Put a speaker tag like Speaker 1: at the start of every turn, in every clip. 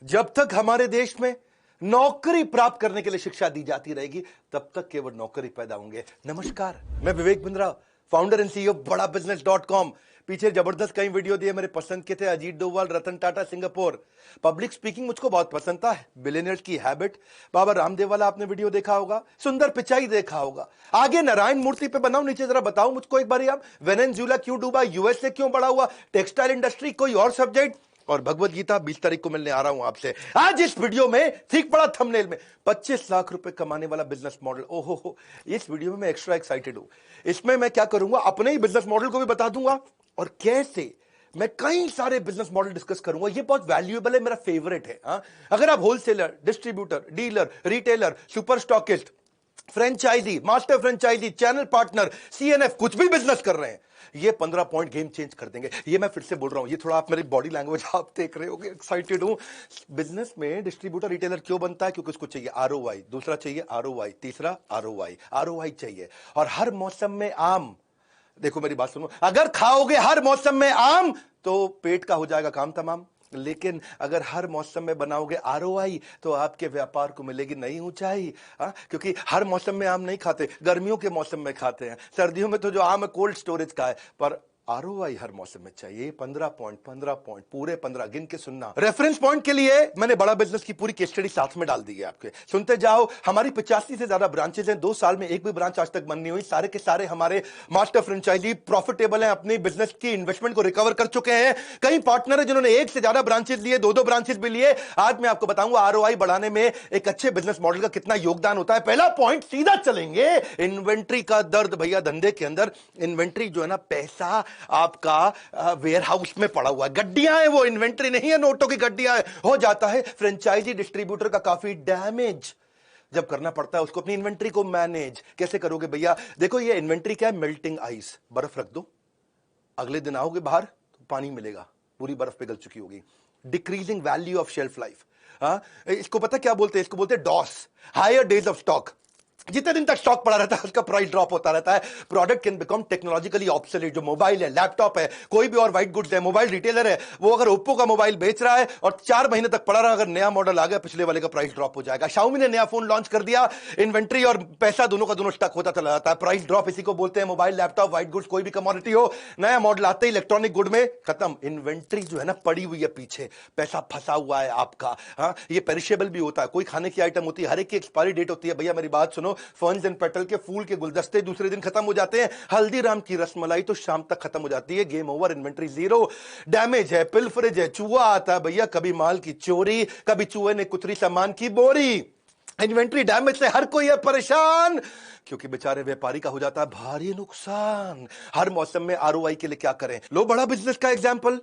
Speaker 1: जब तक हमारे देश में नौकरी प्राप्त करने के लिए शिक्षा दी जाती रहेगी, तब तक केवल नौकरी पैदा होंगे। नमस्कार, मैं Vivek Bindra, founder and CEO बड़ा बिजनेस.com। पीछे जबरदस्त कई वीडियो दिए, मेरे पसंद के थे। Ajit Doval, Ratan Tata, Singapore. Public speaking मुझको बहुत पसंद था। बिलियनियर्स की हैबिट, बाबा रामदेव वाला आपने वीडियो देखा होगा। सुंदर पिचाई देखा होगा। आगे नारायण मूर्ति पे बनाओ, नीचे जरा बताओ मुझको एक बार आप, वेनेजुएला क्यों डूबा, यूएसए क्यों बड़ा हुआ, टेक्सटाइल इंडस्ट्री, कोई और सब्जेक्ट, और भगवत गीता 20 तारीख को मिलने आ रहा हूं आपसे। आज इस वीडियो में ठीक पड़ा थंबनेल में 25 लाख रुपए कमाने वाला बिजनेस मॉडल। ओहो हो, इस वीडियो में मैं एक्स्ट्रा एक्साइटेड हूं। इसमें मैं क्या करूंगा, अपने ही बिजनेस मॉडल को भी बता दूंगा और कैसे मैं कई सारे बिजनेस मॉडल डिस्कस करूंगा। ये बहुत वैल्यूएबल है, मेरा फेवरेट है। अगर आप wholesaler, distributor, dealer, retailer, super stockist, franchisee, master franchisee, channel partner, CNF, कुछ भी बिजनेस कर रहे हैं, ये 15 पॉइंट गेम चेंज कर देंगे। ये मैं फिर से बोल रहा हूं, ये थोड़ा आप मेरी बॉडी लैंग्वेज आप देख रहे होगे, एक्साइटेड हूं। बिजनेस में डिस्ट्रीब्यूटर, रिटेलर क्यों बनता है? क्योंकि उसको चाहिए आरओआई, दूसरा चाहिए आरओआई, तीसरा आरओआई, आरओआई चाहिए। और हर मौसम में आम, देखो मेरी बात सुनो, अगर खाओगे हर मौसम में आम तो पेट का हो जाएगा काम तमाम। लेकिन अगर हर मौसम में बनाओगे आरओआई तो आपके व्यापार को मिलेगी नई ऊंचाई। क्योंकि हर मौसम में आम नहीं खाते, गर्मियों के मौसम में खाते हैं। सर्दियों में तो जो आम है कोल्ड स्टोरेज का है, पर आरओआई हर मौसम में चाहिए। 15 पॉइंट, 15 पॉइंट, पूरे 15 गिन के सुनना। रेफरेंस पॉइंट के लिए मैंने बड़ा बिजनेस की पूरी केस स्टडी साथ में डाल दी है आपके, सुनते जाओ। हमारी 85 से ज्यादा ब्रांचेज हैं, 2 साल में एक भी ब्रांच आज तक बंद नहीं हुई। सारे के सारे हमारे मास्टर फ्रेंचाइजी प्रॉफिटेबल हैं, अपनी बिजनेस की इन्वेस्टमेंट को रिकवर कर चुके हैं। कई पार्टनर है जिन्होंने एक से ज्यादा ब्रांचेज लिए, 2-2 ब्रांचेज भी लिए। आज मैं आपको बताऊंगा आरओआई बढ़ाने में एक अच्छे बिजनेस मॉडल का कितना योगदान होता है। पहला पॉइंट, सीधा चलेंगे इन्वेंट्री का दर्द। भैया धंधे के अंदर इन्वेंट्री जो है ना, पैसा आपका वेयर हाउस में पड़ा हुआ है, गड्डियां हैं, वो इन्वेंट्री नहीं है, नोटों की गड्डियां हैं। हो जाता है फ्रेंचाइजी डिस्ट्रीब्यूटर का काफी डैमेज जब करना पड़ता है उसको अपनी इन्वेंट्री को मैनेज। कैसे करोगे भैया? देखो ये इन्वेंट्री क्या है, मेल्टिंग आइस। बर्फ रख दो, अगले दिन आओगे बाहर तो पानी मिलेगा, पूरी बर्फ पिघल चुकी होगी। Decreasing value of shelf life. इसको पता क्या बोलते हैं? इसको बोलते हैं DOS, higher days of stock. जितने दिन तक स्टॉक पड़ा रहता है उसका प्राइस ड्रॉप होता रहता है। Product can become technologically obsolete. जो मोबाइल है, लैपटॉप है, कोई भी और व्हाइट गुड्स है, मोबाइल रिटेलर है, वो अगर ओप्पो का मोबाइल बेच रहा है और 4 महीने तक पड़ा रहा, अगर नया मॉडल आ गया पिछले वाले का प्राइस ड्रॉप हो जाएगा। शाओमी ने नया फोन लॉन्च कर दिया, इन्वेंट्री और पैसा दोनों का दोनों स्टक होता चला जाता है। प्राइस ड्रॉप इसी को बोलते हैं। मोबाइल, लैपटॉप, व्हाइट गुड्स, कोई भी कमोडिटी हो, नया मॉडल आते ही इलेक्ट्रॉनिक गुड में खत्म। इन्वेंट्री जो है ना पड़ी हुई है पीछे, पैसा फंसा हुआ है आपका। ये पेरिशेबल भी होता है, कोई खाने की आइटम होती है, हर एक की एक्सपायरी डेट होती है। भैया मेरी बात सुनो, फर्न्स एंड के फूल के गुलदस्ते दूसरे दिन खत्म हो जाते हैं। हल्दीराम की रसमलाई तो शाम तक खत्म हो जाती है। Game over, inventory zero. Damage है, पिलफरेज है, चूहा आता है भैया, कभी माल की चोरी, कभी चूहे ने कुतरी सामान की बोरी। इन्वेंट्री डैमेज से हर कोई है परेशान, क्योंकि बेचारे व्यापारी का हो जाता है भारी नुकसान। हर मौसम में आरओआई के लिए क्या करें? लो बड़ा बिजनेस का एग्जांपल।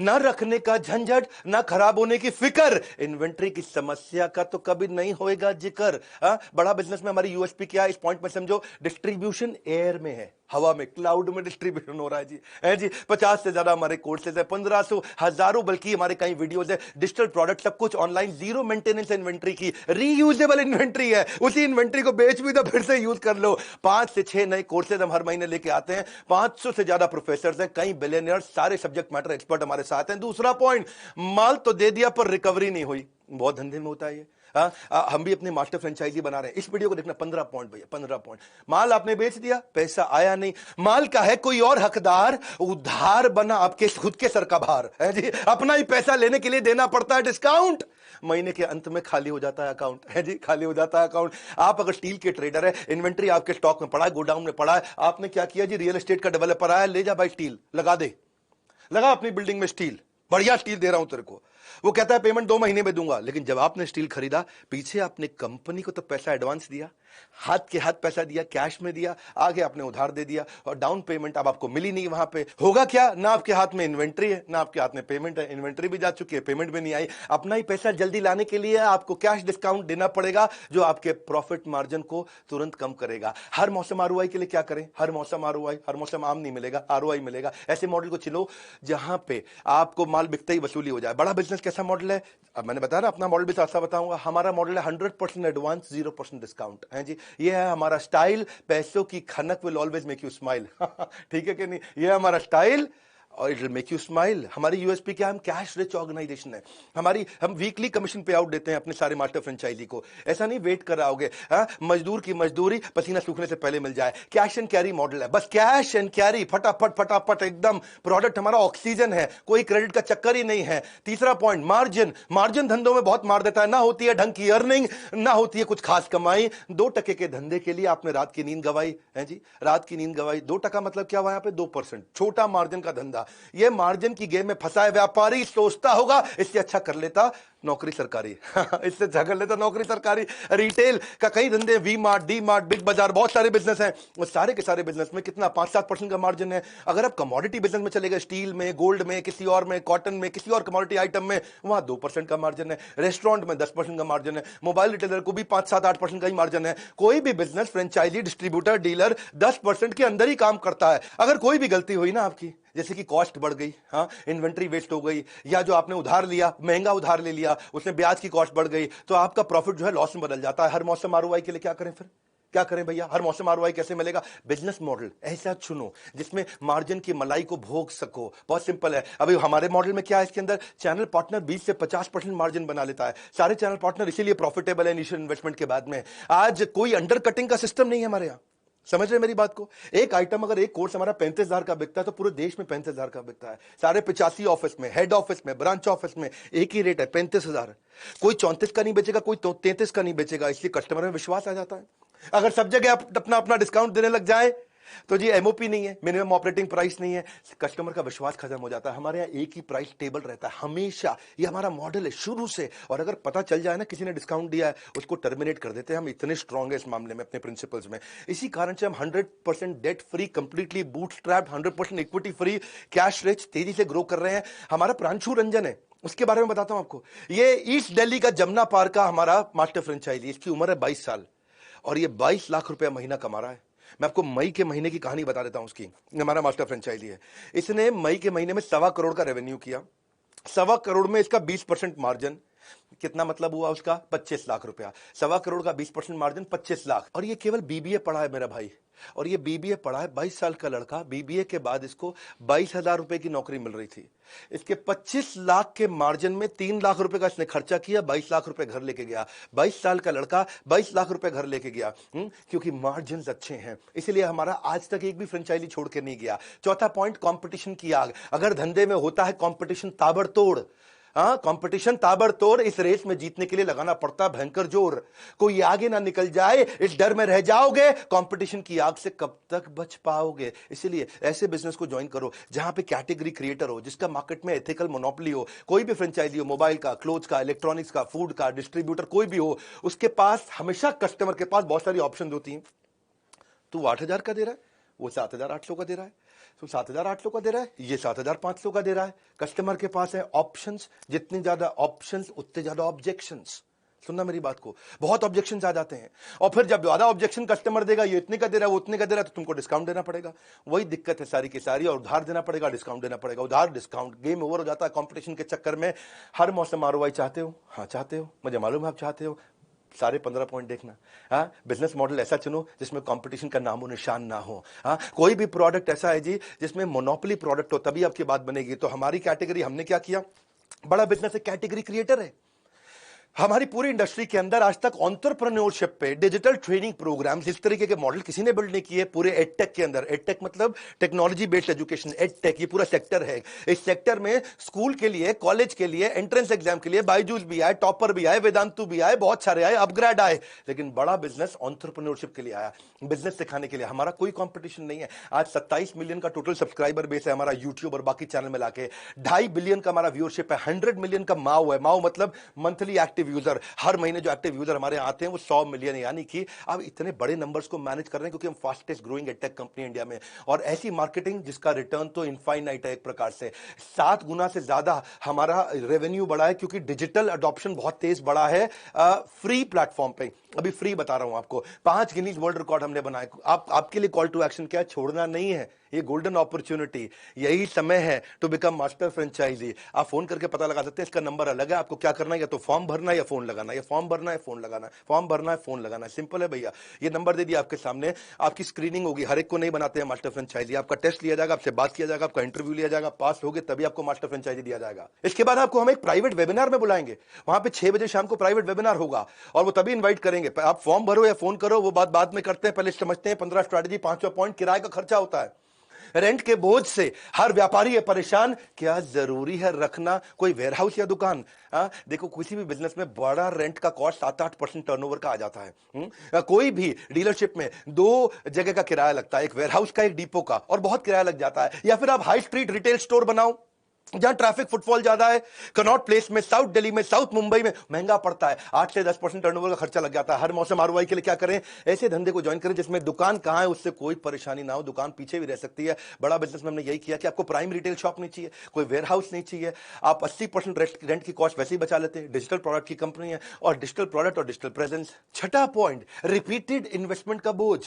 Speaker 1: ना रखने का झंझट, ना खराब होने की फिक्र। इन्वेंट्री की समस्या का तो कभी नहीं होएगा जिक्र। बड़ा बिजनेस में हमारी यूएसपी क्या है, इस पॉइंट में समझो। डिस्ट्रीब्यूशन एयर में है, हवा में, क्लाउड में डिस्ट्रीब्यूशन हो रहा है जी। 50 से ज्यादा हमारे कोर्सेज है, 1500, हजारों बल्कि हमारे कई वीडियोज है। डिजिटल प्रोडक्ट, सब कुछ ऑनलाइन, जीरो मेंटेनेंस इन्वेंट्री की, रीयूजेबल इन्वेंट्री है। उसी इन्वेंट्री को बेच भी दो, फिर से यूज कर लो। 5 से 6 नए कोर्सेज हम हर महीने लेके आते हैं। 500 से ज्यादा प्रोफेसर हैं, कई बिलियनियर, सारे सब्जेक्ट मैटर एक्सपर्ट हमारे साथ हैं। दूसरा पॉइंट, माल तो दे दिया पर रिकवरी नहीं हुई। बहुत धंधे में होता है ये। हम भी अपने मास्टर फ्रेंचाइजी बना रहे हैं। इस वीडियो को देखना, 15 पॉइंट भैया, 15 पॉइंट। माल आपने बेच दिया, पैसा आया नहीं, माल का है कोई और हकदार, उधार बना आपके खुद के सर का भार है जी। अपना ही पैसा लेने के लिए देना पड़ता है डिस्काउंट। महीने के अंत में खाली हो जाता है अकाउंट है जी, खाली हो जाता है अकाउंट। आप अगर स्टील के ट्रेडर है, इन्वेंट्री आपके स्टॉक में पड़ा है, गोडाउन में पड़ा है, आपने क्या किया जी? रियल एस्टेट का डेवलपर आया, ले जा भाई स्टील लगा दे, लगा अपनी बिल्डिंग में स्टील, बढ़िया स्टील दे रहा हूं तेरे को। वो कहता है पेमेंट 2 महीने में दूंगा, लेकिन जब आपने स्टील खरीदा, पीछे आपने कंपनी को तो पैसा एडवांस दिया, हाथ के हाथ पैसा दिया, कैश में दिया, आगे आपने उधार दे दिया, और डाउन पेमेंट अब आपको मिली नहीं। वहां पे होगा क्या? ना आपके हाथ में इन्वेंट्री है, ना आपके हाथ में पेमेंट है। इन्वेंट्री भी जा चुकी है, पेमेंट भी नहीं आई। अपना ही पैसा जल्दी लाने के लिए आपको कैश डिस्काउंट देना पड़ेगा, जो आपके प्रॉफिट मार्जिन को तुरंत कम करेगा। हर मौसम आरओआई के लिए क्या करें? हर मौसम आरओआई, हर मौसम आम नहीं मिलेगा, आरओआई मिलेगा। ऐसे मॉडल को चलो जहां पे आपको माल बिकते ही वसूली हो जाए। बड़ा बिजनेस कैसा मॉडल है? अब मैंने बताया ना, अपना मॉडल भी साथ बताऊंगा। हमारा मॉडल है 100% एडवांस, 0% डिस्काउंट है जी। ये है हमारा स्टाइल। पैसों की खनक will always make you smile. ठीक है कि नहीं? ये है हमारा स्टाइल। और it will make you smile. हमारी यूएसपी क्या है? हम कैश रिच ऑर्गेनाइजेशन है। हम वीकली कमीशन पे आउट देते हैं अपने सारे मास्टर फ्रेंचाइजी को। ऐसा नहीं वेट कर रहा होगे, मजदूर की मजदूरी पसीना सूखने से पहले मिल जाए। कैश एंड कैरी मॉडल है, बस कैश एंड कैरी, फटाफट फटाफट एकदम। प्रोडक्ट हमारा ऑक्सीजन है, कोई क्रेडिट का चक्कर ही नहीं है। तीसरा पॉइंट, मार्जिन। मार्जिन धंधों में बहुत मार देता है, ना होती है ढंग की अर्निंग, ना होती है कुछ खास कमाई। 2% के धंधे के लिए आपने रात की नींद गवाई है जी, रात की नींद गवाई। 2% मतलब क्या हुआ यहां पे? 2%। छोटा मार्जिन का धंधा। ये मार्जिन की गेम में फंसा है व्यापारी, सोचता होगा इससे अच्छा कर लेता नौकरी सरकारी। इससे अच्छा कर लेता नौकरी सरकारी। रिटेल का कई धंधे, V Mart, D Mart, Big Bazaar, बहुत सारे बिजनेस हैं। वो सारे के सारे बिजनेस में कितना 5-7% का मार्जिन है। अगर आप कमोडिटी बिजनेस में चले गए, स्टील में, गोल्ड में, किसी और में, कॉटन में, किसी और कमोडिटी आइटम में, वहां 2% का मार्जिन है। रेस्टोरेंट में 10% का मार्जिन है। मोबाइल रिटेलर को भी 5-7-8% का ही मार्जिन है। कोई भी बिजनेस, फ्रेंचाइजी, डिस्ट्रीब्यूटर, डीलर 10% के अंदर ही काम करता है। अगर कोई भी गलती हुई ना आपकी, जैसे कि कॉस्ट बढ़ गई, इन्वेंट्री वेस्ट हो गई, या जो आपने उधार लिया, महंगा उधार ले लिया, उसमें ब्याज की कॉस्ट बढ़ गई, तो आपका प्रॉफिट जो है लॉस में बदल जाता है। हर मौसम आरओआई के लिए क्या करें फिर? क्या करें भैया? हर मौसम आरओआई कैसे मिलेगा? बिजनेस मॉडल ऐसा चुनो जिसमें मार्जिन की मलाई को भोग सको। बहुत सिंपल है। अभी हमारे मॉडल में क्या है? इसके अंदर चैनल पार्टनर 20 से 50% मार्जिन बना लेता है। सारे चैनल पार्टनर इसीलिए प्रॉफिटेबल है इनिशियल इन्वेस्टमेंट के बाद में। आज कोई अंडर कटिंग का सिस्टम नहीं है हमारे यहां। समझ रहे मेरी बात को? एक आइटम अगर एक कोर्स हमारा 35,000 का बिकता है तो पूरे देश में 35,000 का बिकता है। सारे 85 ऑफिस में, हेड ऑफिस में, ब्रांच ऑफिस में एक ही रेट है, 35,000। कोई 34 का नहीं बेचेगा, कोई 33 का नहीं बेचेगा। इसलिए कस्टमर में विश्वास आ जाता है। अगर सब जगह आप अपना अपना डिस्काउंट देने लग जाए तो जी एमओपी नहीं है, मिनिमम ऑपरेटिंग प्राइस नहीं है, कस्टमर का विश्वास खत्म हो जाता है। हमारे यहाँ एक ही प्राइस टेबल रहता है हमेशा। ये हमारा मॉडल है शुरू से। और अगर पता चल जाए ना किसी ने डिस्काउंट दिया है, उसको टर्मिनेट कर देते हैं। हम इतने स्ट्रांग है इस मामले में अपने प्रिंसिपल्स में। इसी कारण से हम 100% debt free, completely bootstrapped, 100% equity free, cash rich, तेजी से ग्रो कर रहे हैं। हमारा प्रांशु रंजन है, उसके बारे में बताता हूं आपको। ये ईस्ट दिल्ली का जमुना पार्क का हमारा मास्टर फ्रेंचाइजी। इसकी उम्र है 22 साल और ये 22 लाख रुपया महीना कमा रहा है। मैं आपको मई के महीने की कहानी बता देता हूं उसकी। हमारा मास्टर फ्रेंचाइजी है। इसने मई के महीने में 1.25 करोड़ का रेवेन्यू किया। 1.25 करोड़ में इसका 20% मार्जिन। कितना मतलब हुआ उसका? 25 लाख रुपया। 1.25 करोड़ का 20% मार्जिन, 25 लाख। और ये केवल बीबीए पढ़ा है मेरा भाई। और ये बीबीए पढ़ा है, 22 साल का लड़का। बीबीए के बाद इसको 22,000 रुपए की नौकरी मिल रही थी। इसके 25 लाख के मार्जिन में 3 लाख रुपए का इसने खर्चा किया, 22 लाख रुपए घर लेके गया। 22 साल का लड़का 22 लाख रुपए घर लेके गया। क्योंकि मार्जिन अच्छे हैं, इसलिए हमारा आज तक एक भी फ्रेंचाइजी छोड़ के नहीं गया। चौथा पॉइंट, कंपटीशन की आग। अगर धंधे में होता है कंपटीशन ताबड़तोड़, कंपटीशन ताबड़तोड़, इस रेस में जीतने के लिए लगाना पड़ता भयंकर जोर। कोई आगे ना निकल जाए इस डर में रह जाओगे। कंपटीशन की आग से कब तक बच पाओगे? इसलिए ऐसे बिजनेस को ज्वाइन करो जहां पे कैटेगरी क्रिएटर हो, जिसका मार्केट में एथिकल मोनोपोली हो। कोई भी फ्रेंचाइजी हो, मोबाइल का, क्लोथ का, इलेक्ट्रॉनिक्स का, फूड का, डिस्ट्रीब्यूटर कोई भी हो, उसके पास हमेशा कस्टमर के पास बहुत सारी ऑप्शन होती हैं। तू 8,000 का दे रहा है, वो 7,800 का दे रहा है। तो 7,800 का दे रहा है, ये 7,500 का दे रहा है। कस्टमर के पास है ऑप्शंस। जितनी ज्यादा ऑप्शंस उतने ज्यादा ऑब्जेक्शंस। सुनना मेरी बात को, बहुत ऑब्जेक्शंस आ जाते हैं। और फिर जब ज्यादा ऑब्जेक्शन कस्टमर देगा, ये इतने का दे रहा है, वो उतने का दे रहा है, तो तुमको डिस्काउंट देना पड़ेगा। वही दिक्कत है सारी की सारी। और उधार देना पड़ेगा, डिस्काउंट देना पड़ेगा, उधार डिस्काउंट, गेम ओवर हो जाता है कंपटीशन के चक्कर में। हर मौसम आरओआई चाहते हो? हाँ चाहते हो, मुझे मालूम है आप चाहते हो। सारे 15 पॉइंट देखना। बिजनेस मॉडल ऐसा चुनो जिसमें कंपटीशन का नामो निशान ना हो। कोई भी प्रोडक्ट ऐसा है जी जिसमें मोनोपोली प्रोडक्ट हो, तभी आपकी बात बनेगी। तो हमारी कैटेगरी, हमने क्या किया, बड़ा बिजनेस है, कैटेगरी क्रिएटर है। हमारी पूरी इंडस्ट्री के अंदर आज तक एंटरप्रेन्योरशिप पे डिजिटल ट्रेनिंग प्रोग्राम्स, इस तरीके के मॉडल किसी ने बिल्ड नहीं किए पूरे एडटेक के अंदर। एडटेक मतलब टेक्नोलॉजी बेस्ड एजुकेशन, एडटेक ये पूरा सेक्टर है। इस सेक्टर में स्कूल के लिए, कॉलेज के लिए, एंट्रेंस एग्जाम के लिए बायजूस भी आए, टॉपर भी आए, वेदांतु भी आए, बहुत सारे आए, अपग्रेड आए। लेकिन बड़ा बिजनेस एंटरप्रेन्योरशिप के लिए आया, बिजनेस सिखाने के लिए। हमारा कोई कंपटीशन नहीं है। आज 27 मिलियन का टोटल सब्सक्राइबर बेस है हमारा यूट्यूब और बाकी चैनल मिला के। 2.5 बिलियन का हमारा व्यूअरशिप है। 100 मिलियन का माओ है। माओ मतलब मंथली एक्टिव यूजर। हर महीने जो एक्टिव यूजर हमारे आते हैं वो 100 मिलियन है। यानी कि अब इतने बड़े नंबर्स को मैनेज कर रहे हैं क्योंकि हम fastest growing edtech company India में। और ऐसी मार्केटिंग जिसका रिटर्न तो इनफाइनाइट है एक प्रकार से। 7 गुना से ज्यादा हमारा रेवेन्यू बढ़ा है क्योंकि डिजिटल अडॉप्शन बहुत तेज बढ़ा है फ्री प्लेटफॉर्म पे। अभी फ्री बता रहा हूं आपको, 5 गिनीज वर्ल्ड रिकॉर्ड हमने बनाए। आपके लिए कॉल टू एक्शन क्या है? छोड़ना नहीं है। ये गोल्डन अपॉर्चुनिटी, यही समय है टू बिकम मास्टर फ्रेंचाइजी। आप फोन करके पता लगा सकते हैं। इसका नंबर अलग है। आपको क्या करना है, या तो फॉर्म भरना है या फोन लगाना है, या फॉर्म भरना है फोन लगाना है, फॉर्म भरना है फोन लगाना है। सिंपल है भैया। ये नंबर दे दिया आपके सामने, आपकी स्क्रीनिंग होगी। हर एक को नहीं बनाते हैं मास्टर फ्रेंचाइजी। आपका टेस्ट लिया जाएगा, आपसे बात किया जाएगा, आपका इंटरव्यू लिया जाएगा, पास होगे तभी आपको मास्टर फ्रेंचाइजी दिया जाएगा। इसके बाद आपको हम एक प्राइवेट वेबिनार में बुलाएंगे, वहां पे 6 बजे शाम को प्राइवेट वेबिनार होगा और वो तभी इन्वाइट करेंगे। आप फॉर्म भरो या फोन करो, वो बात बाद में करते हैं, पहले समझते हैं 15 स्ट्रैटेजी, 5वां पॉइंट किराए का खर्चा होता है। रेंट के बोझ से हर व्यापारी है परेशान। क्या जरूरी है रखना कोई वेयरहाउस या दुकान? देखो किसी भी बिजनेस में बड़ा रेंट का कॉस्ट 7-8% टर्नओवर का आ जाता है। कोई भी डीलरशिप में 2 जगह का किराया लगता है, एक वेयरहाउस का, एक डिपो का, और बहुत किराया लग जाता है। या फिर आप हाई स्ट्रीट रिटेल स्टोर बनाओ जहां ट्रैफिक फुटफॉल ज्यादा है। कनॉट प्लेस में, साउथ दिल्ली में, साउथ मुंबई में महंगा पड़ता है, 8 से 10% टर्नओवर का खर्चा लग जाता है। हर मौसम आरओआई के लिए क्या करें? ऐसे धंधे को ज्वाइन करें जिसमें दुकान कहां है उससे कोई परेशानी ना हो, दुकान पीछे भी रह सकती है। बड़ा बिजनेस में हमने यही किया कि आपको प्राइम रिटेल शॉप नहीं चाहिए, कोई वेयर हाउस नहीं चाहिए, आप 80% रेंट की कॉस्ट वैसे ही बचा लेते हैं। डिजिटल प्रोडक्ट की कंपनी है, और डिजिटल प्रोडक्ट और डिजिटल प्रेजेंस। छठा पॉइंट, रिपीटेड इन्वेस्टमेंट का बोझ।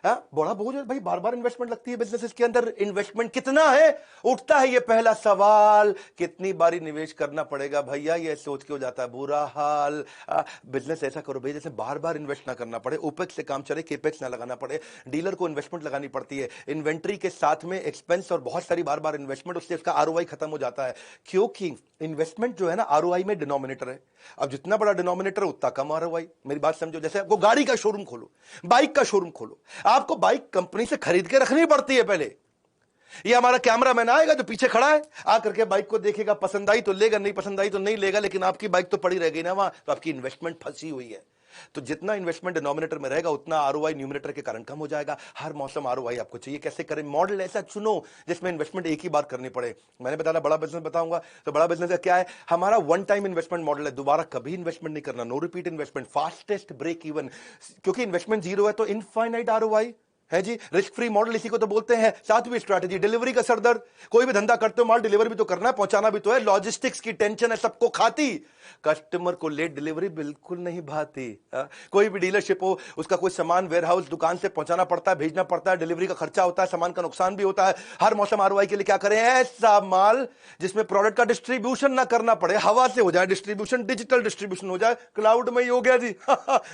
Speaker 1: बड़ा बोझ है भाई, बार बार इन्वेस्टमेंट लगती है बिजनेस के अंदर। इन्वेस्टमेंट कितना है, उठता है ये पहला सवाल। कितनी बारी निवेश करना पड़ेगा भैया, ये सोच के हो जाता है बुरा हाल। बिजनेस ऐसा करो भाई जैसे बार बार इन्वेस्ट ना करना पड़े, ओपेक्स से काम चले, केपेक्स ना लगाना पड़े। डीलर को इन्वेस्टमेंट लगानी पड़ती है, इन्वेंट्री के साथ में एक्सपेंस और बहुत सारी बार बार इन्वेस्टमेंट, उससे उसका आरओआई खत्म हो जाता है। क्योंकि इन्वेस्टमेंट जो है ना आरओआई में डिनोमिनेटर है। अब जितना बड़ा डिनोमिनेटर है उतना कम आरओआई। मेरी बात समझो, जैसे आपको गाड़ी का शोरूम खोलो, बाइक का शोरूम खोलो, आपको बाइक कंपनी से खरीद के रखनी पड़ती है पहले। ये हमारा कैमरामैन आएगा जो पीछे खड़ा है, आकर के बाइक को देखेगा, पसंद आई तो लेगा, नहीं पसंद आई तो नहीं लेगा, लेकिन आपकी बाइक तो पड़ी रह गई ना वहां, तो आपकी इन्वेस्टमेंट फंसी हुई है। तो जितना इन्वेस्टमेंट डिनोमिनेटर में रहेगा उतना आरओआई न्यूमरेटर के कारण कम हो जाएगा। हर मौसम आरओआई आपको चाहिए। कैसे करें? मॉडल ऐसा चुनो जिसमें इन्वेस्टमेंट एक ही बार करनी पड़े। मैंने बताया बड़ा बिजनेस बताऊंगा, तो बड़ा बिजनेस का क्या है? हमारा वन टाइम इन्वेस्टमेंट मॉडल है, दोबारा कभी इन्वेस्टमेंट नहीं करना, no repeat investment, fastest break even. क्योंकि इन्वेस्टमेंट जीरो है तो इनफाइनाइट आरओआई है जी। रिस्क फ्री मॉडल इसी को तो बोलते हैं। 7वीं स्ट्रैटेजी, डिलीवरी का सरदर्द। कोई भी धंधा करते हो, माल डिलीवर भी तो करना है, पहुंचाना भी तो है। लॉजिस्टिक्स की टेंशन है सबको खाती, कस्टमर को लेट डिलीवरी बिल्कुल नहीं भाती। कोई भी डीलरशिप हो, उसका कोई सामान वेयरहाउस दुकान से पहुंचाना पड़ता है, भेजना पड़ता है, डिलीवरी का खर्चा होता है, सामान का नुकसान भी होता है। हर मौसम आरओआई के लिए क्या करें? ऐसा माल जिसमें प्रोडक्ट का डिस्ट्रीब्यूशन ना करना पड़े, हवा से हो जाए डिस्ट्रीब्यूशन, डिजिटल डिस्ट्रीब्यूशन हो जाए, क्लाउड में ही हो गया जी।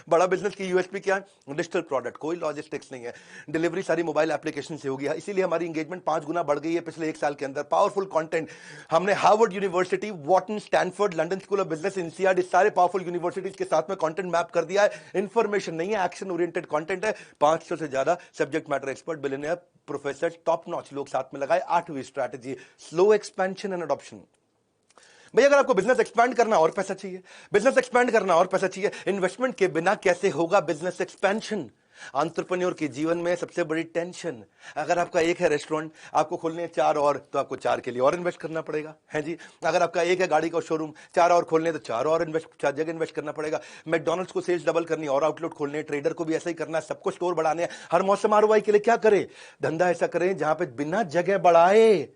Speaker 1: बड़ा बिजनेस की यूएसपी क्या है? डिजिटल प्रोडक्ट, कोई लॉजिस्टिक्स नहीं है, डिलीवरी सारी मोबाइल एप्लीकेशन से होगी। इसीलिए हमारी एंगेजमेंट 5 गुना बढ़ गई है पिछले 1 साल के अंदर। पावरफुल कंटेंट हमने Harvard university, Wharton, Stanford, London school of business, NCERT, सारे पावरफुल यूनिवर्सिटीज के साथ में कंटेंट मैप कर दिया है। इंफॉर्मेशन नहीं है, एक्शन ओरिएंटेड कंटेंट है। 500 से ज्यादा subject matter expert, billionaire, professor, top notch लोग साथ में लगाए। 8वीं strategy, slow expansion and adoption. भैया अगर आपको बिजनेस एक्सपैंड करना और पैसा चाहिए, बिजनेस एक्सपैंड करना और पैसा चाहिए, इन्वेस्टमेंट के बिना कैसे होगा बिजनेस एक्सपेंशन? एंटरप्रेन्योर के जीवन में सबसे बड़ी टेंशन, अगर आपका एक है रेस्टोरेंट, आपको खोलने 4 और, तो आपको 4 के लिए और इन्वेस्ट करना पड़ेगा, है जी। अगर आपका एक है गाड़ी का शोरूम, 4 और खोलने तो 4 और इन्वेस्ट, 4 जगह इन्वेस्ट करना पड़ेगा। मैकडॉनल्ड्स को सेल्स डबल करनी और आउटलेट खोलने, ट्रेडर को भी ऐसा ही करना है, सबको स्टोर बढ़ाने। हर मौसम आरओआई के लिए क्या करें? धंधा ऐसा करें जहां पे बिना जगह बढ़ाए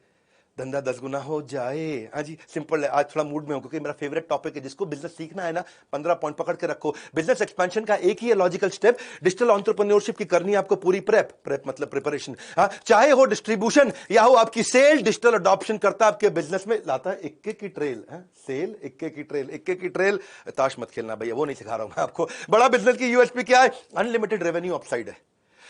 Speaker 1: धंधा 10 गुना हो जाए। हाँ जी, सिंपल है। आज थोड़ा मूड में हूं क्योंकि मेरा फेवरेट टॉपिक है। जिसको बिजनेस सीखना है ना, 15 पॉइंट पकड़ के रखो। बिजनेस एक्सपेंशन का एक ही है लॉजिकल स्टेप, डिजिटल एंटरप्रेन्योरशिप की करनी है आपको पूरी प्रेप मतलब प्रिपरेशन। हाँ, चाहे हो डिस्ट्रीब्यूशन या हो आपकी सेल, डिजिटल अडॉप्शन करता है आपके बिजनेस में, लाता है इक्के की ट्रेल। सेल इक्के की ट्रेल, इक्के की ट्रेल। ताश मत खेलना भैया, वो नहीं सिखा रहा हूं मैं आपको। बड़ा बिजनेस की यूएसपी क्या है? अनलिमिटेड रेवेन्यू अपसाइड है।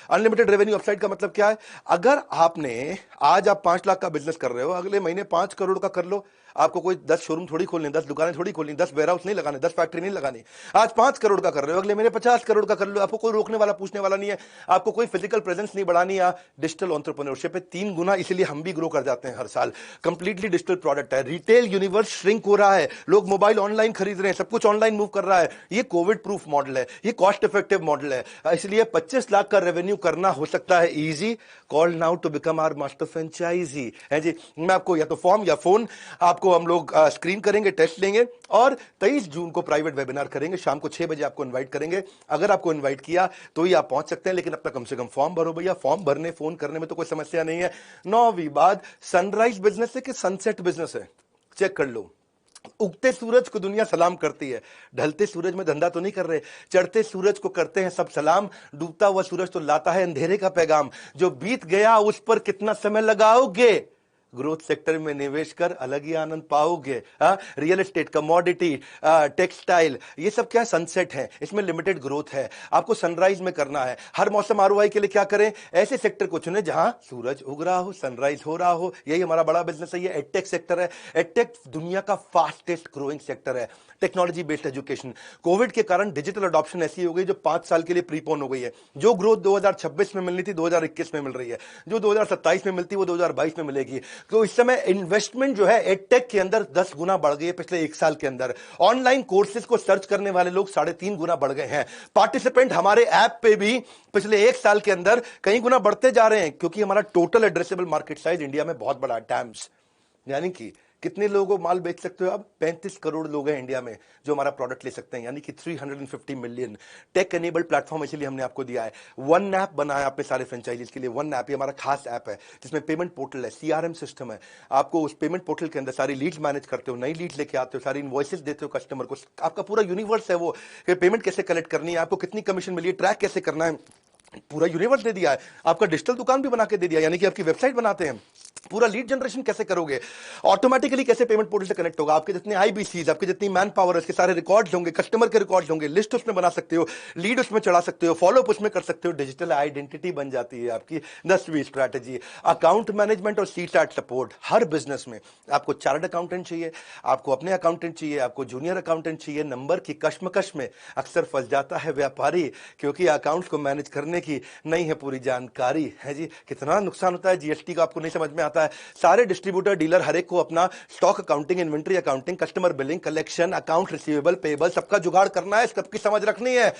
Speaker 1: अनलिमिटेड रेवेन्यू अपसाइड का मतलब क्या है? अगर आपने आज आप 5 लाख का बिजनेस कर रहे हो, अगले महीने 5 करोड़ का कर लो। आपको कोई 10 शोरूम थोड़ी खोलने, 10 दुकानें थोड़ी खोलनी, 10 वेयरहाउस नहीं लगाने, 10 फैक्ट्री नहीं लगानी। आज 5 करोड़ का कर रहे हो, अगले महीने 50 करोड़ का कर लो। आपको कोई रोकने वाला, पूछने वाला नहीं है। आपको कोई फिजिकल प्रेजेंस नहीं बढ़ानी है। डिजिटल एंटरप्रेन्योरशिप है 3 गुना, इसलिए हम भी ग्रो कर जाते हैं हर साल। कंप्लीटली डिजिटल प्रोडक्ट है। रिटेल यूनिवर्स श्रिंक हो रहा है, लोग मोबाइल ऑनलाइन खरीद रहे हैं, सब कुछ ऑनलाइन मूव कर रहा है। ये कोविड प्रूफ मॉडल है, ये कॉस्ट इफेक्टिव मॉडल है, इसलिए 25 लाख का रेवेन्यू करना हो सकता है easy. Call now to become our master franchisee, है जी। मैं आपको या तो फॉर्म या फोन, आपको हम लोग स्क्रीन करेंगे, टेस्ट लेंगे, और 23 जून को प्राइवेट वेबिनार करेंगे। शाम को 6 बजे आपको इनवाइट करेंगे। अगर आपको इनवाइट किया तो ही आप पहुंच सकते हैं, लेकिन अब तक कम से कम फॉर्म भरो भैया। फॉर्म भरने, फोन करने में तो कोई समस्या नहीं है। 9वीं बात, सनराइज बिजनेस है कि सनसेट बिजनेस है? चेक कर लो। उगते सूरज को दुनिया सलाम करती है, ढलते सूरज में धंधा तो नहीं कर रहे। चढ़ते सूरज को करते हैं सब सलाम, डूबता हुआ सूरज तो लाता है अंधेरे का पैगाम। जो बीत गया उस पर कितना समय लगाओगे? ग्रोथ सेक्टर में निवेश कर अलग ही आनंद पाओगे। हाँ, रियल एस्टेट, कमोडिटी, टेक्सटाइल, ये सब क्या सनसेट है, इसमें लिमिटेड ग्रोथ है, आपको सनराइज में करना है। हर मौसम आरओआई के लिए क्या करें, ऐसे सेक्टर को चुने जहां सूरज उग रहा हो, सनराइज हो रहा हो। यही हमारा बड़ा बिजनेस है। ये एडटेक सेक्टर है। एडटेक दुनिया का फास्टेस्ट ग्रोइंग सेक्टर है। Technology based education. कोविड के कारण डिजिटल अडॉप्शन ऐसी हो गई जो 5 साल के लिए प्रीपोन हो गई है। जो ग्रोथ 2026 में मिलनी थी 2021 में मिल रही है, जो 2027 में मिलती वो 2022 में मिलेगी। तो इस समय इन्वेस्टमेंट जो है एडटेक के अंदर 10 गुना बढ़ गई है पिछले 1 साल के अंदर। ऑनलाइन कोर्सेज को सर्च करने वाले लोग 3.5 गुना बढ़ गए हैं। पार्टिसिपेंट हमारे ऐप पे भी पिछले 1 साल के अंदर कई गुना बढ़ते जा रहे हैं, क्योंकि हमारा total addressable market size India में बहुत बड़ा है। टैम्स यानी कि कितने लोगों को माल बेच सकते हो आप, 35 करोड़ लोग हैं इंडिया में जो हमारा प्रोडक्ट ले सकते हैं, यानी कि 350 मिलियन। टेक एनेबल्ड प्लेटफॉर्म इसलिए हमने आपको दिया है। वन ऐप बनाया आपने सारे फ्रेंचाइजीज के लिए। वन ऐप, ये हमारा खास ऐप है जिसमें पेमेंट पोर्टल है, सीआरएम सिस्टम है। आपको उस पेमेंट पोर्टल के अंदर सारी लीड्स मैनेज करते हो, नई लीड्स लेके आते हो, सारी इनवॉइसेस देते हो कस्टमर को। आपका पूरा यूनिवर्स है वो, पेमेंट कैसे कलेक्ट करनी है, आपको कितनी कमीशन मिली है, ट्रैक कैसे करना है, पूरा यूनिवर्स दे दिया है। आपका डिजिटल दुकान भी बना के दे दिया, यानी कि आपकी वेबसाइट बनाते हैं। पूरा लीड जनरेशन कैसे करोगे, ऑटोमेटिकली कैसे पेमेंट पोर्टल से कनेक्ट होगा, आपके जितने आईबीसीज, आपके जितनी मैन पावर, उसके सारे रिकॉर्ड्स होंगे, कस्टमर के रिकॉर्ड्स होंगे, लिस्ट उसमें बना सकते हो, लीड उसमें चढ़ा सकते हो, फॉलो अप उसमें कर सकते हो। डिजिटल आइडेंटिटी बन जाती है आपकी। 10वीं स्ट्रैटेजी, अकाउंट मैनेजमेंट और सीटैट सपोर्ट। हर बिजनेस में आपको चार्टर्ड अकाउंटेंट चाहिए, आपको अपने अकाउंटेंट चाहिए, आपको जूनियर अकाउंटेंट चाहिए। नंबर की कश्मकश में अक्सर फंस जाता है व्यापारी, क्योंकि अकाउंट्स को मैनेज करने की नहीं है पूरी जानकारी है जी। कितना नुकसान होता है जीएसटी का, आपको नहीं समझ में आता है। सारे डिस्ट्रीब्यूटर, डीलर, हर एक को अपना stock accounting, inventory accounting, customer billing, collection, account receivable, payable, सबका जुगाड़ करना है, सबकी समझ रखनी है।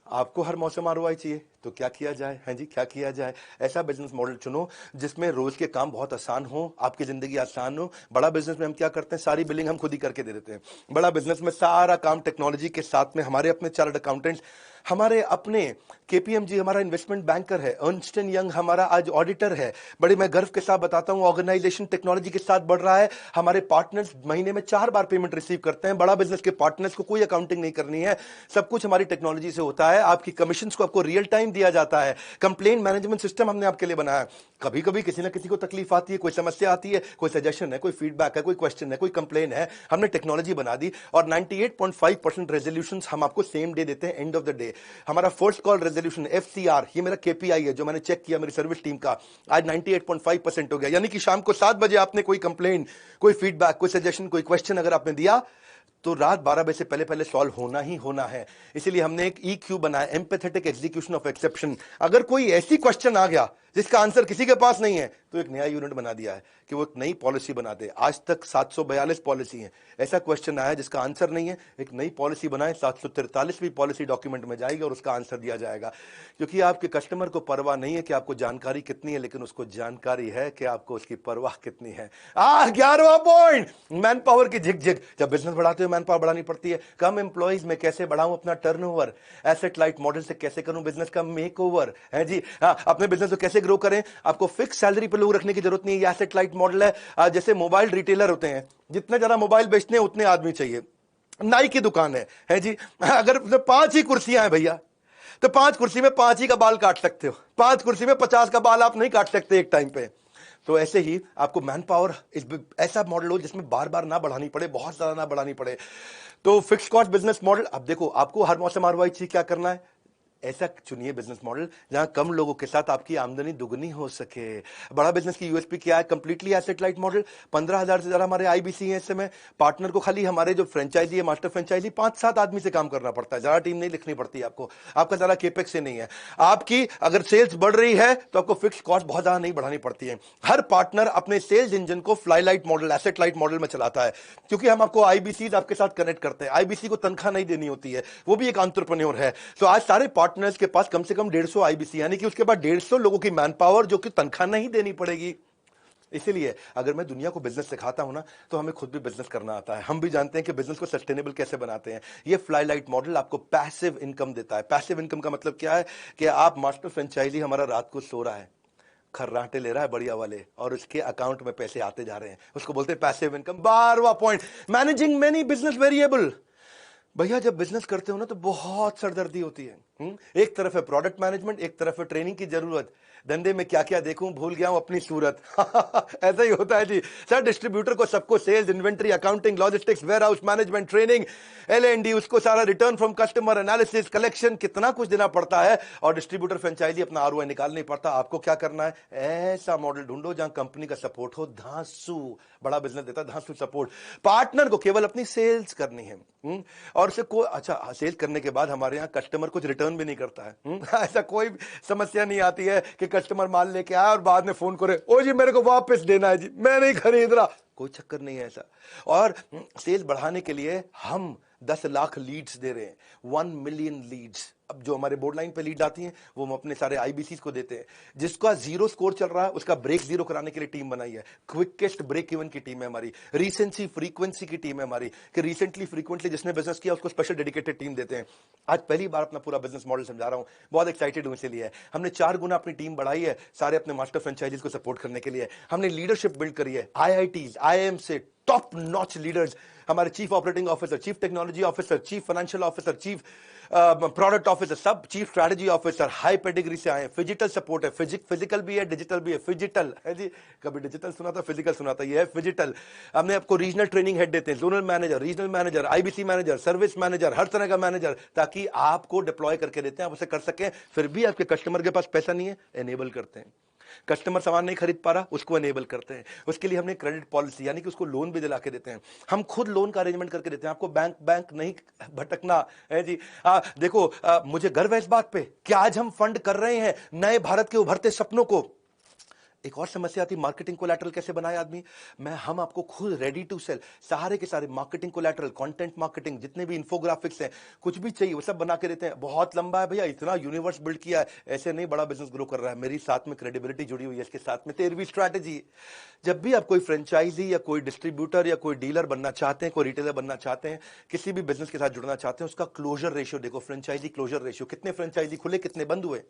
Speaker 1: आपको हर मौसम आरओआई चाहिए, तो क्या किया जाए, है जी, क्या किया जाए। ऐसा बिजनेस मॉडल चुनो जिसमें रोज के काम बहुत आसान हो, आपकी जिंदगी आसान हो। बड़ा बिजनेस में हम क्या करते हैं, सारी बिलिंग हम खुद ही करके दे देते हैं। बड़ा बिजनेस में सारा काम टेक्नोलॉजी के साथ में, हमारे अपने चार्टर्ड अकाउंटेंट्स, हमारे अपने केपीएमजी हमारा इन्वेस्टमेंट बैंकर है, अर्नस्ट एंड यंग हमारा आज ऑडिटर है। बड़े मैं गर्व के साथ बताता हूं, ऑर्गेनाइजेशन टेक्नोलॉजी के साथ बढ़ रहा है। हमारे पार्टनर्स महीने में 4 बार पेमेंट रिसीव करते हैं। बड़ा बिजनेस के पार्टनर्स को कोई अकाउंटिंग नहीं करनी है, सब कुछ हमारी टेक्नोलॉजी से होता है। आपकी कमीशंस को आपको रियल टाइम दिया जाता है। कंप्लेंट मैनेजमेंट सिस्टम हमने आपके लिए बनाया। कभी कभी किसी ना किसी को तकलीफ आती है, कोई समस्या आती है, कोई सजेशन है, कोई फीडबैक है, कोई क्वेश्चन है, कोई कंप्लेन है, हमने टेक्नोलॉजी बना दी। और 98.5% रेजोल्यूशंस हम आपको सेम डे देते हैं, एंड ऑफ द डे। हमारा फर्स्ट कॉल रेजोल्यूशन एफसीआर, ये मेरा केपीआई है जो मैंने चेक किया मेरी सर्विस टीम का, आज 98.5% हो गया। यानी कि शाम को 7 बजे आपने कोई कंप्लेन, कोई फीडबैक, कोई सजेशन, कोई क्वेश्चन अगर आपने दिया तो रात 12 बजे से पहले पहले सॉल्व होना ही होना है। इसीलिए हमने एक ईक्यू बनाया, एम्पैथेटिक एग्जीक्यूशन ऑफ एक्सेप्शन। अगर कोई ऐसी क्वेश्चन आ गया जिसका आंसर किसी के पास नहीं है, तो एक नया यूनिट बना दिया है कि वो एक नई पॉलिसी बना दे। आज तक 742 पॉलिसी हैं। ऐसा क्वेश्चन आया जिसका आंसर नहीं है, एक नई पॉलिसी बनाए, 743वीं पॉलिसी डॉक्यूमेंट में जाएगी और उसका आंसर दिया जाएगा। क्योंकि आपके कस्टमर को परवाह नहीं है कि आपको जानकारी कितनी है, लेकिन उसको जानकारी है कि आपको उसकी परवाह कितनी है। 11वां पॉइंट, मैन पावर की झिकझिक। जब बिजनेस बढ़ाते हो मैन पावर बढ़ानी पड़ती है। कम एम्प्लॉइज में कैसे बढ़ाऊं अपना टर्नओवर, एसेट लाइट मॉडल से कैसे करूं बिजनेस का मेकओवर, है जी। अपने बिजनेस को कैसे ग्रो करें, आपको फिक्स सैलरी पे लोग रखने की जरूरत नहीं है। एसेट लाइट मॉडल है। जैसे मोबाइल रिटेलर होते हैं, जितने ज्यादा मोबाइल बेचते हैं उतने आदमी चाहिए। नाई की दुकान है जी, अगर 5 ही कुर्सियां हैं भैया, तो 5 कुर्सी में 5 ही का बाल काट सकते हो। 5 कुर्सी में 50 का बाल आप नहीं काट सकते एक टाइम पे। तो ऐसे ही आपको मैन पावर ऐसा मॉडल हो जिसमें बार बार ना बढ़ानी पड़े, बहुत ज्यादा ना बढ़ानी पड़े। तो फिक्स कॉस्ट बिजनेस मॉडल। अब देखो, आपको हर मौसम आरओआई चाहिए, क्या करना है, ऐसा चुनिए बिजनेस मॉडल जहां कम लोगों के साथ आपकी आमदनी दुगनी हो सके। बड़ा बिजनेस की यूएसपी क्या है, कंप्लीटली एसेट लाइट मॉडल। 15,000 से ज्यादा हमारे आईबीसी हैं इस समय। पार्टनर को खाली हमारे जो फ्रेंचाइजी है, मास्टर फ्रेंचाइजी, 5-7 आदमी से काम करना पड़ता है, ज्यादा टीम नहीं लिखनी पड़ती आपको। आपका ज्यादा केपेक्स से नहीं है। आपकी अगर सेल्स बढ़ रही है तो आपको फिक्स कॉस्ट बहुत ज्यादा नहीं बढ़ानी पड़ती है। हर पार्टनर अपने सेल्स इंजन को fly light model, asset light model में चलाता है, क्योंकि हम आपको आईबीसी आपके साथ कनेक्ट करते हैं। आईबीसी को तनख्वाह नहीं देनी होती है, वो भी एक एंटरप्रेन्योर है। तो आज सारे पार्टनर्स के पास कम से कम 150 आईबीसी, यानी कि उसके बाद 150 लोगों की मैन पावर जो कि तनख्वाह नहीं देनी पड़ेगी। इसीलिए अगर मैं दुनिया को बिजनेस सिखाता हूं ना, तो हमें खुद भी बिजनेस करना आता है। हम भी जानते हैं कि बिजनेस को सस्टेनेबल कैसे बनाते हैं। ये फ्लाई लाइट मॉडल आपको पैसिव इनकम देता है। पैसिव इनकम का मतलब क्या है कि आप मास्टर फ्रेंचाइजी हमारा रात को सो रहा है, खर्राटे ले रहा है बढ़िया वाले, और उसके अकाउंट में पैसे आते जा रहे हैं, उसको बोलते हैं पैसिव इनकम। 12वां point, managing many business variable. भैया जब बिजनेस करते हो ना तो बहुत सरदर्दी होती है। एक तरफ है प्रोडक्ट मैनेजमेंट, एक तरफ है ट्रेनिंग की जरूरत। धंधे में क्या क्या देखूं, भूल गया हूं अपनी सूरत। ऐसा ही होता है जी सर। डिस्ट्रीब्यूटर को सबको sales, inventory, accounting, logistics, warehouse management, training, L&D, उसको सारा return from customer, analysis, collection, कितना कुछ देना पड़ता है। और डिस्ट्रीब्यूटर फ्रेंचाइजी अपना ROI निकाल नहीं पड़ता। आपको क्या करना है, ऐसा मॉडल ढूंढो जहां कंपनी का सपोर्ट हो। धांसू बड़ा बिजनेस देता है, धांसू सपोर्ट। पार्टनर को केवल अपनी सेल्स करनी है, और उसे कोई, अच्छा सेल्स करने के बाद हमारे यहाँ कस्टमर कुछ रिटर्न भी नहीं करता है। ऐसा कोई समस्या नहीं आती है कि कस्टमर माल लेके आया और बाद में फोन करे, ओ जी मेरे को वापस देना है जी, मैं नहीं खरीद रहा। कोई चक्कर नहीं है ऐसा। और सेल्स बढ़ाने के लिए हम 10 लाख लीड्स दे रहे हैं, 1 मिलियन लीड्स। अब जो हमारे बोर्ड लाइन पे लीड आती हैं वो हम अपने सारे IBCs को देते हैं। जिसका 0 स्कोर चल रहा है उसका ब्रेक 0 कराने के लिए टीम बनाई है। क्विकेस्ट ब्रेक इवन की टीम है हमारी। रिसेंसी फ्रीक्वेंसी की टीम है हमारी, कि रिसेंटली फ्रीक्वेंटली जिसने बिजनेस किया उसको स्पेशल डेडिकेटेड टीम देते हैं। आज पहली बार अपना पूरा बिजनेस मॉडल समझा रहा हूं, बहुत एक्साइटेड हूं इसलिए। हमने 4 गुना अपनी टीम बढ़ाई है, सारे अपने मास्टर फ्रेंचाइजीज को सपोर्ट करने के लिए। हमने लीडरशिप बिल्ड करी है, IITs, IIM से टॉप नॉच लीडर्स। हमारे chief operating officer, chief technology officer, chief financial officer, chief product officer, सब chief strategy officer high pedigree से आए। फिजिकल सपोर्ट है, फिजिकल भी है, डिजिटल भी है। फिजिकल है जी, कभी डिजिटल सुना था, फिजिकल सुना था, ये है फिजिकल। हमने आपको रीजनल ट्रेनिंग हेड देते हैं, zonal manager, regional manager, IBC manager, service manager, हर तरह का मैनेजर, ताकि आपको डिप्लॉय करके देते हैं, आप उसे कर सकें। फिर भी आपके कस्टमर के पास पैसा नहीं है, एनेबल करते हैं। कस्टमर सामान नहीं खरीद पा रहा, उसको एनेबल करते हैं। उसके लिए हमने क्रेडिट पॉलिसी, यानी कि उसको लोन भी दिला के देते हैं। हम खुद लोन का अरेंजमेंट करके देते हैं। आपको बैंक नहीं भटकना है जी। देखो, मुझे गर्व है इस बात पे कि आज हम फंड कर रहे हैं नए भारत के उभरते सपनों को। एक और समस्या आती, मार्केटिंग कोलैटरल कैसे बनाए आदमी। हम आपको खुद रेडी टू सेल सारे के सारे मार्केटिंग कोलैटरल, कंटेंट मार्केटिंग, जितने भी इन्फोग्राफिक्स हैं, कुछ भी चाहिए वो सब बना के देते हैं। बहुत लंबा है भैया, इतना यूनिवर्स बिल्ड किया है, ऐसे नहीं बड़ा बिजनेस ग्रो कर रहा है। मेरी साथ में क्रेडिबिलिटी जुड़ी हुई है, इसके साथ में 13वीं स्ट्रैटेजी। जब भी आप कोई फ्रेंचाइजी या कोई डिस्ट्रीब्यूटर या कोई डीलर बनना चाहते हैं, कोई रिटेलर बनना चाहते हैं, किसी भी बिजनेस के साथ जुड़ना चाहते हैं, उसका क्लोजर रेशियो देखो। फ्रेंचाइजी क्लोजर रेशियो, कितने फ्रेंचाइजी खुले, कितने बंद हुए।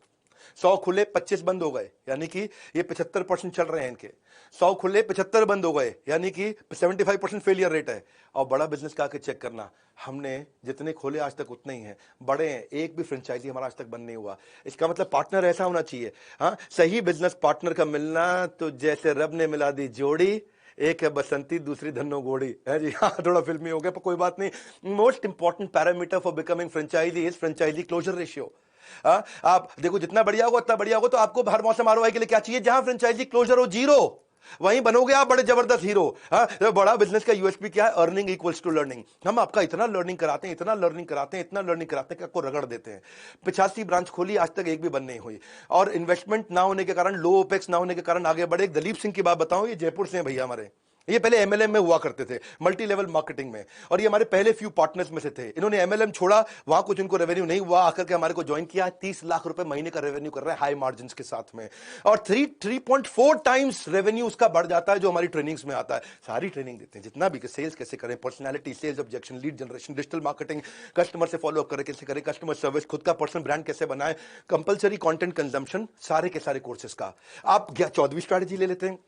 Speaker 1: 100 खुले 25 बंद हो गए, यानी कि ये 75% चल रहे हैं इनके। 100 खुले 75 बंद हो गए, यानी कि 75% फेलियर रेट है। और बड़ा बिजनेस का आके चेक करना, हमने जितने खोले आज तक उतने ही हैं, बड़े हैं, एक भी फ्रेंचाइजी हमारा आज तक बंद नहीं हुआ। इसका मतलब पार्टनर ऐसा होना चाहिए। हाँ, सही बिजनेस पार्टनर का मिलना तो जैसे रब ने मिला दी जोड़ी, एक है बसंती दूसरी धन्नो गोड़ी, है जी। हाँ, थोड़ा फिल्मी हो गया पर कोई बात नहीं। Most important parameter for becoming franchisee is franchisee closure ratio. आप देखो, जितना बढ़िया होगा उतना बढ़िया होगा। तो आपको हर मौसम ROI के लिए क्या चाहिए, जहां फ्रेंचाइजी क्लोजर हो 0, वहीं बनोगे आप बड़े जबरदस्त हीरो। तो बड़ा बिजनेस का USP क्या है, अर्निंग इक्वल्स टू लर्निंग। हम आपका इतना लर्निंग कराते हैं, इतना लर्निंग कराते हैं, इतना लर्निंग कराते हैं कि आपको रगड़ देते हैं। 85 ब्रांच खोली, आज तक एक भी बंद नहीं हुई। और इन्वेस्टमेंट ना होने के कारण, लो ओपेक्स ना होने के कारण आगे बढ़े। दलीप सिंह की बात बताऊं, ये जयपुर से हैं भैया हमारे। ये पहले MLM में हुआ करते थे, मल्टी लेवल मार्केटिंग में, और ये हमारे पहले फ्यू पार्टनर्स में से थे। इन्होंने MLM छोड़ा, वहां कुछ इनको रेवेन्यू नहीं हुआ, आकर के हमारे को ज्वाइन किया। 30 लाख रुपए महीने का रेवेन्यू कर रहे हैं हाई मार्जिन के साथ में, और 3.4 टाइम्स रेवेन्यू उसका बढ़ जाता है जो हमारी ट्रेनिंग्स में आता है। सारी ट्रेनिंग देते हैं, जितना भी, सेल्स कैसे करें, personality, sales objection, lead generation, digital marketing, customer से फॉलो अप करें कैसे करें, कस्टमर सर्विस, खुद का पर्सनल ब्रांड कैसे बनाए, कंपलसरी कंटेंट कंजम्पशन, सारे के सारे कोर्सेज का। आप 14वीं स्ट्रैटेजी ले लेते हैं,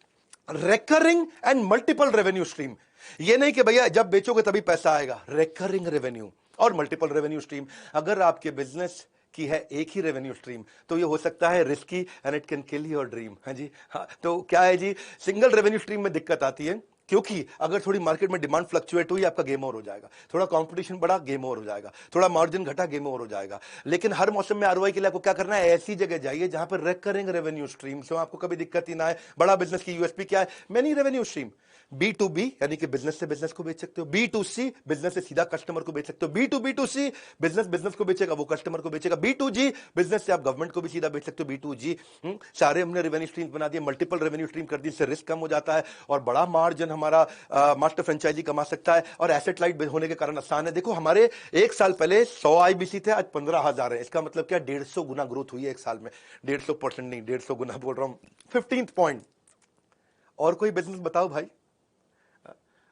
Speaker 1: recurring and multiple revenue stream. ये नहीं कि भैया जब बेचोगे तभी पैसा आएगा, रेकरिंग रेवेन्यू और मल्टीपल रेवेन्यू स्ट्रीम। अगर आपके बिजनेस की है एक ही रेवेन्यू स्ट्रीम तो ये हो सकता है risky and it can kill your dream. हाँ जी, हाँ। तो क्या है जी, सिंगल रेवेन्यू स्ट्रीम में दिक्कत आती है, क्योंकि अगर थोड़ी मार्केट में डिमांड फ्लक्चुएट हुई, आपका गेम ओवर हो जाएगा। थोड़ा कंपटीशन बढ़ा, गेम ओवर हो जाएगा। थोड़ा मार्जिन घटा, गेम ओवर हो जाएगा। लेकिन हर मौसम में ROI के लिए आपको क्या करना है, ऐसी जगह जाइए जहां पर रेकरिंग रेवेन्यू स्ट्रीम से आपको कभी दिक्कत ही ना है। बड़ा बिजनेस की USP क्या है, मेनी रेवेन्यू स्ट्रीम। B2B यानी कि बिजनेस से बिजनेस को बेच सकते हो, B2C बिजनेस से सीधा कस्टमर को बेच सकते हो, B2B2C बिजनेस बिजनेस को बेचेगा, वो कस्टमर को बेचेगा, B2G बिजनेस से आप गवर्नमेंट को भी सीधा बेच सकते हो, B2G। सारे हमने रेवेन्यू स्ट्रीम बना दिए, मल्टीपल रेवेन्यू स्ट्रीम कर दिए, इससे रिस्क कम हो जाता है और बड़ा मार्जिन हमारा मास्टर फ्रेंचाइजी कमा सकता है। और एसेट लाइट होने के कारण आसान है। देखो, हमारे एक साल पहले 100 IBC थे, आज 15,000 है। इसका मतलब क्या, 150 गुना ग्रोथ हुई है एक साल में। 150% नहीं, 150 गुना बोल रहा हूं। 15th पॉइंट, और कोई बिजनेस बताओ भाई,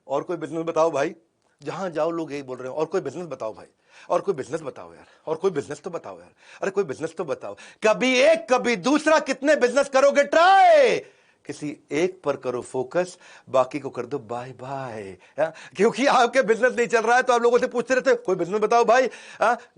Speaker 1: और कोई बिजनेस बताओ भाई। जहां जाओ लोग यही बोल रहे हैं, और कोई बिजनेस बताओ भाई, और कोई बिजनेस बताओ यार, और कोई बिजनेस तो बताओ यार, अरे कोई बिजनेस तो बताओ। कभी एक कभी दूसरा, कितने बिजनेस करोगे ट्राई, किसी एक पर करो फोकस, बाकी को कर दो बाय बाय। क्योंकि आपके बिजनेस नहीं चल रहा है तो आप लोगों से पूछते रहते कोई बिजनेस बताओ भाई।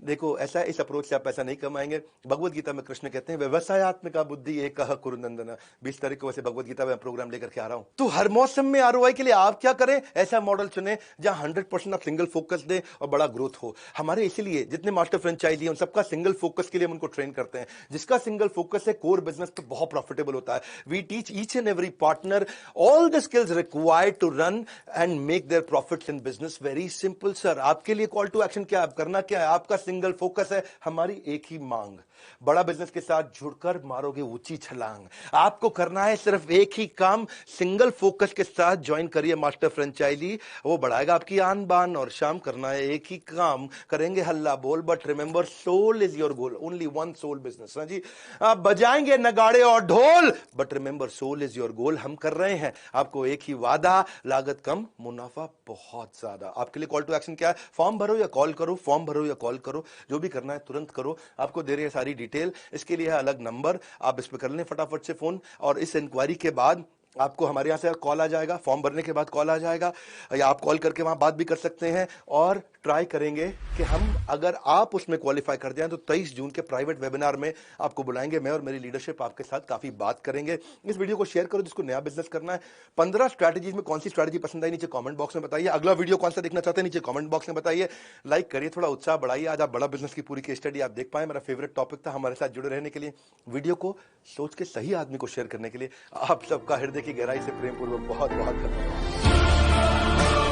Speaker 1: देखो ऐसा, इस अप्रोच से आप पैसा नहीं कमाएंगे। भगवत गीता में कृष्ण कहते हैं व्यवसायत्मक बुद्धि एक कुरु नंदन। 20 तारीख को वैसे भगवत गीता में प्रोग्राम लेकर के आ रहा हूं। तो हर मौसम में आरओआई के लिए आप क्या करें, ऐसा मॉडल चुने जहां 100% आप सिंगल फोकस दें और बड़ा ग्रोथ हो। हमारे इसीलिए जितने मास्टर फ्रेंचाइजी उन सबका सिंगल फोकस के लिए हम उनको ट्रेन करते हैं। जिसका सिंगल फोकस है कोर बिजनेस तो बहुत प्रॉफिटेबल होता है। We teach each and every partner all the skills required to run and make their profits in business. Very simple sir। आपके लिए कॉल टू एक्शन क्या है, आप करना क्या है, आपका सिंगल फोकस है हमारी एक ही मांग। बड़ा बिजनेस के साथ जुड़कर मारोगे ऊंची छलांग। आपको करना है सिर्फ एक ही काम, सिंगल फोकस के साथ ज्वाइन करिए मास्टर फ्रेंचाइजी। वो बढ़ाएगा आपकी आन बान और शाम। करना है एक ही काम, करेंगे हल्ला बोल, but remember sole is your goal. Only one sole business. जी आप बजाएंगे नगाड़े और ढोल, but remember sole is your goal. हम कर रहे हैं आपको एक ही वादा, लागत कम मुनाफा बहुत ज्यादा। आपके लिए कॉल टू एक्शन क्या है, फॉर्म भरो या कॉल करो, फॉर्म भरो या कॉल करो, जो भी करना है तुरंत करो। आपको दे रही है सारी डिटेल, इसके लिए है अलग नंबर, आप इस पे कर लें फटाफट से फोन। और इस इंक्वायरी के बाद आपको हमारे यहां से कॉल आ जाएगा, फॉर्म भरने के बाद कॉल आ जाएगा, या आप कॉल करके वहां बात भी कर सकते हैं। और ट्राई करेंगे कि हम, अगर आप उसमें क्वालिफाई कर जाएं तो 23 जून के प्राइवेट वेबिनार में आपको बुलाएंगे। मैं और मेरी लीडरशिप आपके साथ काफी बात करेंगे। इस वीडियो को शेयर करो जिसको नया बिजनेस करना है। 15 स्ट्रैटेजीज में कौन सी स्ट्रैटेजी पसंद आई नीचे कमेंट बॉक्स में बताइए। अगला वीडियो कौन सा देखना चाहते हैं नीचे कमेंट बॉक्स में बताइए। लाइक करिए, थोड़ा उत्साह बढ़ाइए। आज आप बड़ा बिजनेस की पूरी केस स्टडी आप देख पाए। मेरा फेवरेट टॉपिक था। हमारे साथ जुड़े रहने के लिए, वीडियो को सोच के सही आदमी को शेयर करने के लिए आप सबका हृदय की गहराई से प्रेम बहुत बहुत धन्यवाद।